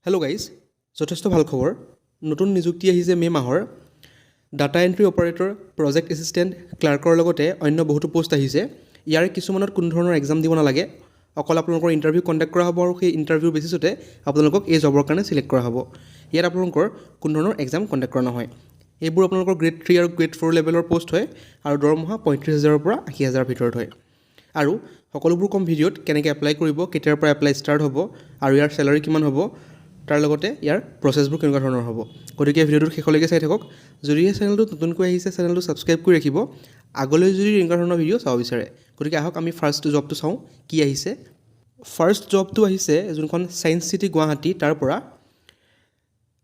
Hello' guys, যথেষ্ট ভাল খবৰ। নতুন নিযুক্তি আহিছে মে' মাহৰ। Data entry operator, project assistant, ক্লাৰ্কৰ লগতে অন্য বহুতো পোষ্ট আহিছে। ইয়াৰে কিছুমানত কোনো ধৰণৰ এক্সাম দিব নালাগে, অকল আপোনালোকৰ ইণ্টাৰভিউ কণ্ডাক্ট কৰা হ'ব আৰু সেই ইণ্টাৰভিউৰ বেচিছতে আপোনালোকক এই জবৰ কাৰণে ছিলেক্ট কৰা হ'ব। ইয়াত আপোনালোকৰ কোনো ধৰণৰ এক্সাম কণ্ডাক্ট কৰা নহয়। এইবোৰ আপোনালোকৰ গ্ৰেড 3 আৰু গ্ৰেড 4 লেভেলৰ পোষ্ট হয় আৰু দৰমহা 35,000-ৰ পৰা 80,000-ৰ ভিতৰত হয়। আৰু সকলোবোৰ কম ভিডিঅ'ত কেনেকৈ এপ্লাই কৰিব, কেতিয়াৰ পৰা এপ্লাই ষ্টাৰ্ট হ'ব আৰু ইয়াৰ চেলাৰী কিমান হ'ব, তাৰ লগতে ইয়াৰ প্ৰচেছবোৰ কেনেকুৱা ধৰণৰ হ'ব। গতিকে ভিডিঅ'টোৰ শেষলৈকে চাই থাকক। যদিহে চেনেলটো নতুনকৈ আহিছে, চেনেলটো ছাবস্ক্ৰাইব কৰি ৰাখিব আগলৈ যদি এনেকুৱা ধৰণৰ ভিডিঅ' চাব বিচাৰে। গতিকে আহক আমি ফাৰ্ষ্ট জবটো চাওঁ কি আহিছে। ফাৰ্ষ্ট জবটো আহিছে যোনখন ছায়েন্স চিটি গুৱাহাটী, তাৰ পৰা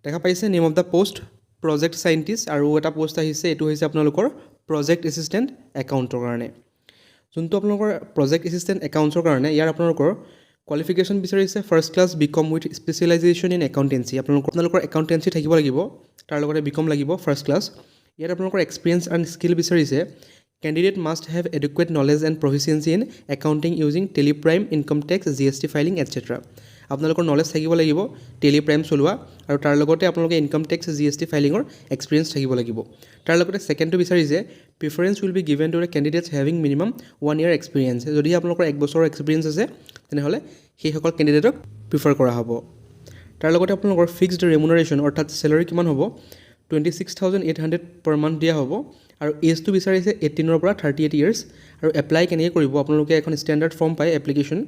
দেখা পাইছে name of the post project scientist, আৰু এটা পোষ্ট আহিছে, এইটো হৈছে আপোনালোকৰ প্ৰজেক্ট এছিষ্টেণ্ট একাউণ্টৰ কাৰণে। যোনটো আপোনালোকৰ প্ৰজেক্ট এছিষ্টেণ্ট একাউণ্টছৰ কাৰণে ইয়াৰ আপোনালোকৰ কোৱালিফিকেশ্যন বিচাৰিছে first class BCom with specialization in accountancy. আপোনালোকৰ একাউণ্টেঞ্চি থাকিব লাগিব, তাৰ লগতে বিকম লাগিব ফাৰ্ষ্ট ক্লাছ। ইয়াত আপোনালোকৰ এক্সপিৰিয়েঞ্চ এণ্ড স্কিল বিচাৰিছে candidate must have adequate knowledge and proficiency in accounting using TallyPrime, income tax, GST filing etcetera. আপোনালোকৰ নলেজ থাকিব লাগিব টেলিপ্ৰাইম চলোৱা, আৰু তাৰ লগতে আপোনালোকে ইনকম টেক্স, GST ফাইলিঙৰ এক্সপিৰিয়েঞ্চ থাকিব লাগিব। তাৰ লগতে ছেকেণ্ডটো বিচাৰিছে preference will be given to the candidates having minimum 1 year experience. যদিহে আপোনালোকৰ 1 বছৰৰ এক্সপিৰিয়েঞ্চ আছে তেনেহ'লে সেইসকল কেণ্ডিডেটক প্ৰিফাৰ কৰা হ'ব। তাৰ লগতে আপোনালোকৰ ফিক্সড ৰেমুনাৰেশ্যন অৰ্থাৎ চেলাৰী কিমান হ'ব, 26,800 per month দিয়া হ'ব। আৰু এজটো বিচাৰিছে 18-ৰ পৰা 38 years। আৰু এপ্লাই কেনেকৈ কৰিব, আপোনালোকে এখন ষ্টেণ্ডাৰ্ড ফৰ্ম পায় এপ্লিকেশ্যন,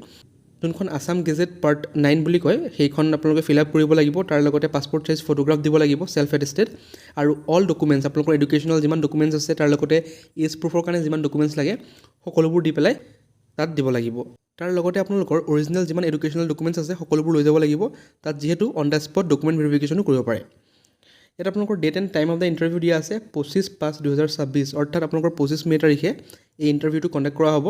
যোনখন আছাম গেজেট পাৰ্ট 9 বুলি কয়, সেইখন আপোনালোকে ফিল আপ কৰিব লাগিব। তাৰ লগতে পাছপৰ্ট চাইজ ফটোগ্ৰাফ দিব লাগিব, ছেল্ফ এটেষ্টেড, আৰু অল ডকুমেণ্টছ আপোনালোকৰ এডুকেশ্যনেল যিমান ডকুমেণ্টছ আছে, তাৰ লগতে এজ প্ৰুফৰ কাৰণে যিমান ডকুমেণ্টছ লাগে সকলোবোৰ দি পেলাই তাত দিব লাগিব। তাৰ লগতে আপোনালোকৰ অৰিজিনেল যিমান এডুকেশ্যনেল ডকুমেণ্টছ আছে সকলোবোৰ লৈ যাব লাগিব, তাত যিহেতু অন দ্য স্পট ডকুমেণ্ট ভেৰিফিকেশ্যনো কৰিব পাৰে। ইয়াত আপোনালোকৰ date and time of the interview দিয়া আছে 25/5/2026, অৰ্থাৎ আপোনালোকৰ 25 মে' তাৰিখে এই ইণ্টাৰভিউটো কণ্ডাক্ট কৰা হ'ব।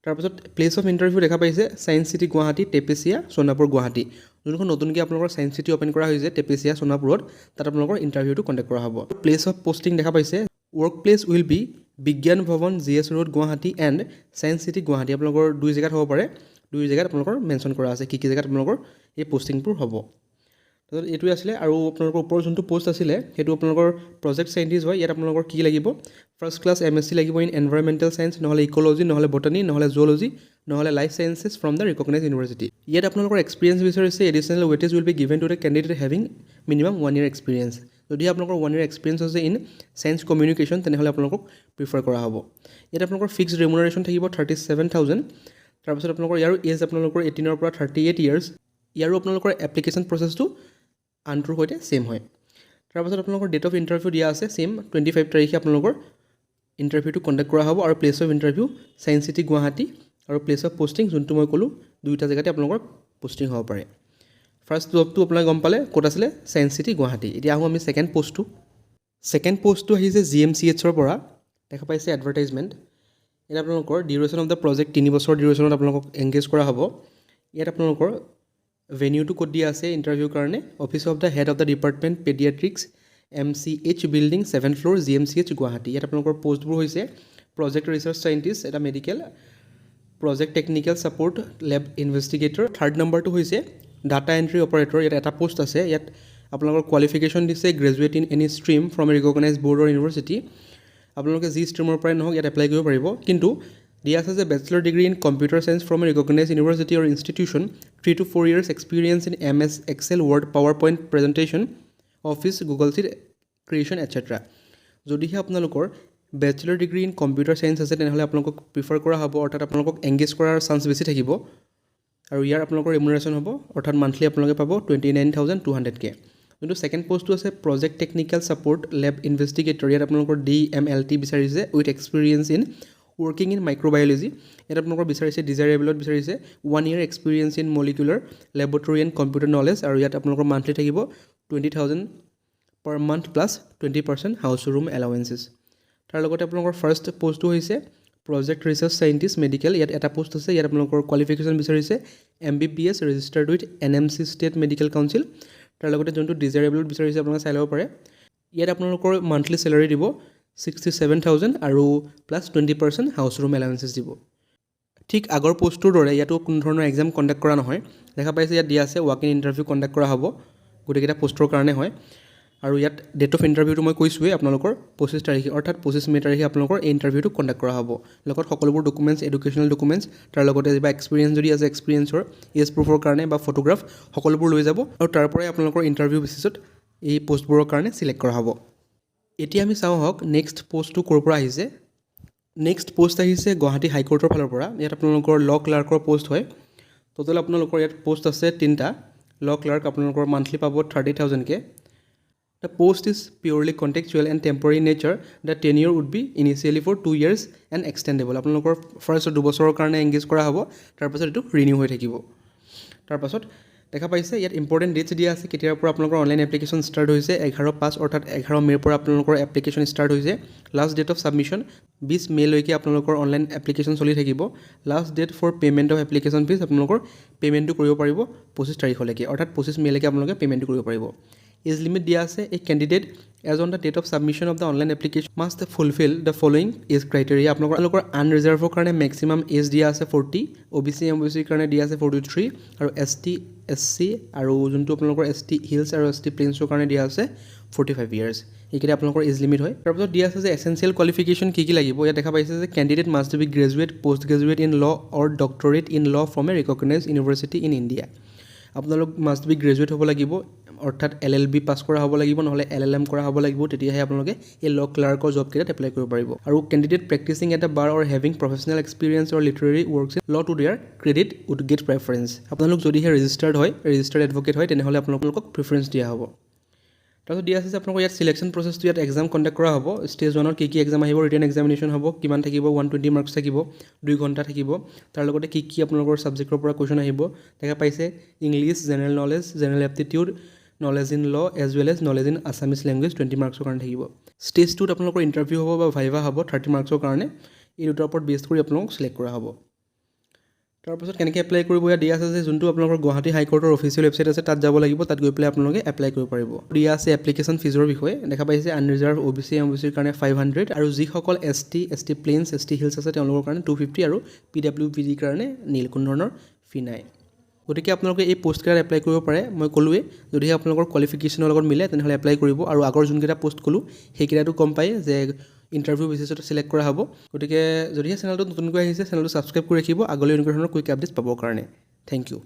তাৰপাছত প্লেচ অফ ইণ্টাৰভিউ দেখা পাইছে ছায়েন্স চিটি গুৱাহাটী, টেপেচিয়া, সোণাপুৰ, গুৱাহাটী। যোনখন নতুনকৈ আপোনালোকৰ ছায়েন্স চিটি অ'পেন কৰা হৈছে টেপেচিয়া, সোণাপুৰত, তাত আপোনালোকৰ ইণ্টাৰভিউটো কণ্ডাক্ট কৰা হ'ব। প্লেচ অফ পষ্টিং দেখা পাইছে ৱৰ্ক প্লেচ উইল বি বিজ্ঞান ভৱন, GS road, Guwahati and science city Guwahati. আপোনালোকৰ 2 জেগাত হ'ব পাৰে, 2 জেগাত আপোনালোকৰ মেনশ্যন কৰা আছে কি জেগাত আপোনালোকৰ এই পষ্টিংবোৰ হ'ব। তাৰপিছত এইটোৱে আছিলে। আৰু আপোনালোকৰ ওপৰৰ যোনটো পোষ্ট আছিলে সেইটো আপোনালোকৰ প্ৰজেক্ট চাইণ্টিষ্ট হয়। ইয়াত আপোনালোকৰ কি লাগিব, ফাৰ্ষ্ট ক্লাছ MSc লাগিব ইন এনভাইৰমেণ্টেল চায়েন্স, নহ'লে ইক'লজি, নহ'লে বটানী, নহ'লে জুলজি, নহ'লে life sciences from the recognise university. ইয়াত আপোনালোকৰ এক্সপিৰিয়েঞ্চ বিচাৰিছে additional weightage will be given to the candidate having minimum 1 year experience. যদি আপোনালোকৰ 1 year এক্সপিৰিয়েঞ্চ আছে ইন চায়েন্স কমিউনিকেশ্যন তেনেহ'লে আপোনালোকক প্ৰিফাৰ কৰা হ'ব। ইয়াত আপোনালোকৰ ফিক্সড ৰেমুনাৰেশ্যন থাকিব 37,000। তাৰপিছত আপোনালোকৰ ইয়াৰো এজ আপোনালোকৰ 18-ৰ পৰা 38 years। ইয়াৰো আপোনালোকৰ এপ্লিকেশ্যন প্ৰচেছটো আনটোৰ সৈতে ছেইম হয়। তাৰপাছত আপোনালোকৰ ডেট অফ ইণ্টাৰভিউ দিয়া আছে ছেইম 25 তাৰিখে আপোনালোকৰ ইণ্টাৰভিউটো কণ্ডাক্ট কৰা হ'ব। আৰু place of interview science city Guwahati, আৰু প্লেচ অফ পষ্টিং যোনটো মই ক'লোঁ 2টা জেগাতে আপোনালোকৰ পষ্টিং হ'ব পাৰে। ফাৰ্ষ্ট জবটো আপোনালোকে গম পালে ক'ত আছিলে, ছায়েন্স চিটি গুৱাহাটী। এতিয়া আহোঁ আমি ছেকেণ্ড পোষ্টটো আহিছে GMCHৰ পৰা, দেখা পাইছে এডভাৰটাইজমেণ্ট। ইয়াত আপোনালোকৰ ডিউৰেশ্যন অফ দ্য প্ৰজেক্ট 3 বছৰ ডিউৰেশ্যনত আপোনালোকক এংগেজ কৰা হ'ব। ইয়াত আপোনালোকৰ ভেনিউটো ক'ত দিয়া আছে ইণ্টাৰভিউৰ কাৰণে, office of the head of the department paediatrics, MCH building 7th floor, GMCH Guwahati. ইয়াত আপোনালোকৰ পোষ্টবোৰ হৈছে প্ৰজেক্ট ৰিচাৰ্চ চাইণ্টিষ্ট, এটা medical, project technical support, lab investigator. 3rd নম্বৰটো হৈছে ডাটা এণ্ট্ৰি অপাৰেটৰ। ইয়াত এটা পোষ্ট আছে। ইয়াত আপোনালোকৰ কোৱালিফিকেশ্যন দিছে graduate in any stream from a recognise board or university. আপোনালোকে যি ষ্ট্ৰীমৰ পৰাই নহওক ইয়াত এপ্লাই কৰিব পাৰিব, কিন্তু দিয়া আছে যে bachelor degree in computer science from a recognise university or institution, 3 to 4 years experience in MS Excel, Word, PowerPoint presentation, office, Google sheet creation etcetera. যদিহে আপোনালোকৰ bachelor degree in computer science আছে তেনেহ'লে আপোনালোকক প্ৰিফাৰ কৰা হ'ব, অৰ্থাৎ আপোনালোকক engage কৰাৰ চান্স বেছি থাকিব। আৰু ইয়াৰ আপোনালোকৰ ৰেমুনাৰেশ্যন হ'ব, অৰ্থাৎ মান্থলি আপোনালোকে পাব 29,200K। যোনটো ছেকেণ্ড পোষ্টটো আছে project technical support, lab investigator. ইয়াত আপোনালোকৰ DMLT বিচাৰিছে with experience in working in microbiology. ইয়াত আপোনালোকৰ বিচাৰিছে ডিজাইৰেবলত বিচাৰিছে 1 year experience in molecular laboratory and computer knowledge. আৰু ইয়াত আপোনালোকৰ মান্থলি থাকিব 20,000 per month plus 20% house room allowances. তাৰ লগতে আপোনালোকৰ ফাৰ্ষ্ট পোষ্টটো হৈছে প্ৰজেক্ট ৰিচাৰ্চ চাইণ্টিষ্ট মেডিকেল। ইয়াত এটা পোষ্ট আছে। ইয়াত আপোনালোকৰ কোৱালিফিকেশ্যন বিচাৰিছে MBBS registered with NMC state medical council. তাৰ লগতে যোনটো ডিজাইৰেবলত বিচাৰিছে আপোনালোকে চাই ল'ব পাৰে। ইয়াত আপোনালোকৰ মান্থলি চেলাৰী দিব 67,000 আৰু প্লাছ 20% হাউচ ৰুম এলাৱেঞ্চেছ দিব। ঠিক আগৰ পোষ্টটোৰ দৰে ইয়াতো কোনো ধৰণৰ এক্সাম কণ্ডাক্ট কৰা নহয়। দেখা পাইছে ইয়াত দিয়া আছে ৱাক ইন ইণ্টাৰভিউ কণ্ডাক্ট কৰা হ'ব, গোটেইকেইটা পোষ্টৰ কাৰণে হয়। আৰু ইয়াত ডেট অফ ইণ্টাৰভিউটো মই কৈছোঁৱেই আপোনালোকৰ 25 তাৰিখে, অৰ্থাৎ 25 মে' তাৰিখে আপোনালোকৰ এই ইণ্টাৰভিউটো কণ্ডাক্ট কৰা হ'ব। লগত সকলোবোৰ ডকুমেণ্টছ, এডুকেশ্যনেল ডকুমেণ্টছ, তাৰ লগতে কিবা এক্সপিৰিয়েঞ্চ যদি আছে এক্সপিৰিয়েঞ্চৰ এজ প্ৰুফৰ কাৰণে বা ফটোগ্ৰাফ সকলোবোৰ লৈ যাব আৰু তাৰ পৰাই আপোনালোকৰ ইণ্টাৰভিউ বেচিছত এই পোষ্টবোৰৰ কাৰণে ছিলেক্ট কৰা হ'ব। এতিয়া আমি চাওঁ হওক নেক্সট পোষ্টটো ক'ৰ পৰা আহিছে। নেক্সট পোষ্ট আহিছে গুৱাহাটী হাইকোৰ্টৰ ফালৰ পৰা। ইয়াত আপোনালোকৰ ল' ক্লাৰ্কৰ পোষ্ট হয়। টোটেল আপোনালোকৰ ইয়াত পোষ্ট আছে 3টা। ল' ক্লাৰ্ক আপোনালোকৰ মান্থলি পাব 30,000কৈ। The post is purely contextual and temporary in nature. The tenure would be initially for 2 years and extendable. আপোনালোকৰ ফাৰ্ষ্ট 2 বছৰৰ কাৰণে এংগেজ কৰা হ'ব, তাৰপাছত এইটো ৰিনিউ হৈ থাকিব। তাৰপাছত দেখা পাইছে ইয়াত ইম্পৰ্টেণ্ট ডেটছ দিয়া আছে, কেতিয়াৰ পৰা আপোনালোকৰ অনলাইন এপ্লিকেশ্যন ষ্টাৰ্ট হৈছে। 11/5 অৰ্থাৎ 11 মে'ৰ পৰা আপোনালোকৰ এপ্লিকেশ্যন ষ্টাৰ্ট হৈছে। লাষ্ট ডেট অফ ছাবমিশ্যন 20 মে'লৈকে আপোনালোকৰ অনলাইন এপ্লিকেশ্যন চলি থাকিব। Last date for payment of application fees আপোনালোকৰ পে'মেণ্টটো কৰিব পাৰিব 25 তাৰিখলৈকে, অৰ্থাৎ 25 মে'লৈকে আপোনালোকে পে'মেণ্টটো কৰিব পাৰিব। এজ লিমিট দিয়া আছে, a candidate age on the date of submission of the online application must fulfil the following age criteria. আপোনালোকৰ আনৰিজাৰ্ভৰ কাৰণে মেক্সিমাম এজ দিয়া আছে 40, OBC MBCৰ কাৰণে দিয়া আছে 43, আৰু ST SC আৰু যোনটো আপোনালোকৰ ST হিলছ আৰু ST প্লেইনছৰ কাৰণে দিয়া আছে 45 ইয়াৰ্ছ। এইকেইটা আপোনালোকৰ এজ লিমিট হয়। তাৰপিছত দিয়া আছে যে এছেঞ্চিয়েল কোৱালিফিকেশ্যন কি কি লাগিব। ইয়াত দেখা পাইছে যে candidate must be graduate, post graduate in law' or doctorate in law' from a recognise university in India. আপোনালোক মাষ্ট বি গ্ৰেজুৱেট হ'ব লাগিব, অৰ্থাৎ LLB পাছ কৰা হ'ব লাগিব, নহ'লে LLM কৰা হ'ব লাগিব, তেতিয়াহে আপোনালোকে এই ল' ক্লাৰ্কৰ জবকেইটাত এপ্লাই কৰিব পাৰিব। আৰু candidate practising at a bar or having professional experience or literary works in law' to their credit would get preference. আপোনালোক যদিহে ৰেজিষ্টাৰ্ড এডভকেট হয় তেনেহ'লে আপোনালোকক প্ৰিফাৰেঞ্চ দিয়া হ'ব। তাৰপিছত দিয়া আছে যে আপোনালোকৰ ইয়াত চিলেকশ্যন প্ৰচেছটো ইয়াত এক্সাম কণ্ডাক্ট কৰা হ'ব। ষ্টেজ 1ৰ কি এক্সাম আহিব, ৰিটেন এক্সামিনেশ্যন হ'ব, কিমান থাকিব, 120 মাৰ্কছ থাকিব, 2 ঘণ্টা থাকিব। তাৰ লগতে কি আপোনালোকৰ ছাবজেক্টৰ পৰা কুৱেশ্যন আহিব। দেখা পাইছে English, general knowledge, general aptitude, knowledge in law' as well as knowledge in Assamese language 20 মাৰ্কছৰ কাৰণে থাকিব। ষ্টেজ 2ত আপোনালোকৰ ইণ্টাৰভিউ হ'ব বা ভাইভা হ'ব 30 মাৰ্কছৰ কাৰণে। এই দুটাৰ ওপৰত বেছ কৰি আপোনালোকক ছিলেক্ট কৰা হ'ব। তাৰপাছত কেনেকৈ এপ্লাই কৰিব ইয়াত দিয়া আছে যে যোনটো আপোনালোকৰ গুৱাহাটী হাইকোৰ্টৰ অফিচিয়েল ৱেবছাইট আছে তাত যাব লাগিব, তাত গৈ পেলাই আপোনালোকে এপ্লাই কৰিব পাৰিব। দিয়া আছে এপ্লিকেশ্যন ফিজৰ বিষয়ে। দেখা পাইছে আনৰিজাৰ্ভ OBC MBCৰ কাৰণে 500, আৰু যিসকল ST প্লেইনছ, ST হিলছ আছে তেওঁলোকৰ কাৰণে 250, আৰু PWBDৰ কাৰণে নীল, কোনো ধৰণৰ ফি নাই। গতিকে আপোনালোকে এই পোষ্টকেইটাত এপ্লাই কৰিব পাৰে। মই ক'লোৱেই যদিহে আপোনালোকৰ কোৱালিফিকেশ্যনৰ লগত মিলে তেনেহ'লে এপ্লাই কৰিব, আৰু আগৰ যোনকেইটা পোষ্ট ক'লোঁ সেইকেইটাতো গম পায় যে ইণ্টাৰভিউ বেচিছত ছিলেক্ট কৰা হ'ব। গতিকে যদিহে চেনেলটো নতুনকৈ আহিছে চেনেলটো ছাবস্ক্ৰাইব কৰি ৰাখিব আগলৈ এনেকুৱা ধৰণৰ কুইক আপডেটছ পাবৰ কাৰণে। Thank U.